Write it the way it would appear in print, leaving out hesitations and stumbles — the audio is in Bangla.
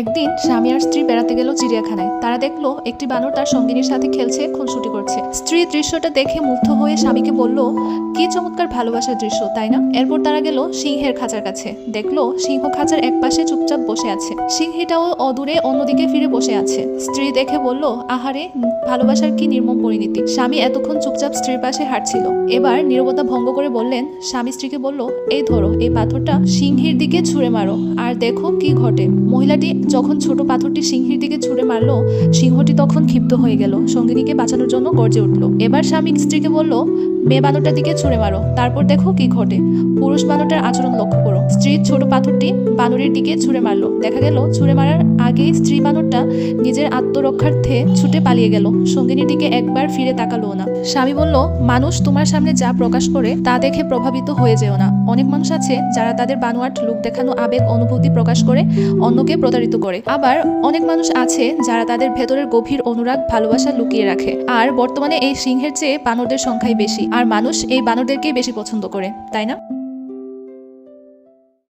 একদিন স্বামী আর স্ত্রী বেড়াতে গেল চিড়িয়াখানায়। তারা দেখলো একটি বানর তার সঙ্গিনীর সাথে খেলছে, খুনসুটি করছে। স্ত্রী দৃশ্যটা দেখে মুগ্ধ হয়ে স্বামীকে বলল, কি চমৎকার ভালোবাসার দৃশ্য, তাই না? এরপর তারা গেল সিংহের খাঁচার কাছে। দেখলো সিংহ খাঁচার এক পাশে চুপচাপ বসে আছে, সিংহীটাও অদূরে অন্যদিকে ফিরে বসে আছে। স্ত্রী দেখে বলল, আহারে, ভালোবাসার কি নির্মম পরিণতি। স্বামী এতক্ষণ চুপচাপ স্ত্রীর পাশে হাঁটছিল, এবার নীরবতা ভঙ্গ করে বললেন। স্বামী স্ত্রীকে বলল, এই ধরো, এই পাথরটা সিংহীর দিকে ছুঁড়ে মারো, আর দেখো কি ঘটে। মহিলাটি যখন ছোট পাথরটি সিংহীর দিকে ছুঁড়ে মারলো, সিংহটি তখন ক্ষিপ্ত হয়ে গেল, সঙ্গিনীকে বাঁচানোর জন্য গর্জে উঠল। এবার স্বামী স্ত্রীকে বলল, মেয়ে বানরটার দিকে ছুঁড়ে মারো, তারপর দেখো কি ঘটে। পুরুষ বানরটার আচরণ লক্ষ্য করো। স্ত্রী ছোট পাথরটি বানরের দিকে ছুঁড়ে মারলো। দেখা গেল ছুঁড়ে মারার আগেই স্ত্রী বানরটা নিজের আত্মরক্ষার্থে ছুটে পালিয়ে গেল, সঙ্গিনীর দিকে একবার ফিরে তাকালো না। স্বামী বলল, মানুষ তোমার সামনে যা প্রকাশ করে তা দেখে প্রভাবিত হয়ে যেও না। অনেক মানুষ আছে যারা তাদের বানোয়াট লোক দেখানো আবেগ অনুভূতি প্রকাশ করে অন্যকে প্রতারিত করে। আবার অনেক মানুষ আছে যারা তাদের ভেতরের গভীর অনুরাগ ভালোবাসা লুকিয়ে রাখে। আর বর্তমানে এই সিংহের চেয়ে বানরদের সংখ্যাই বেশি, আর মানুষ এই বানরদেরকেই বেশি পছন্দ করে, তাই না?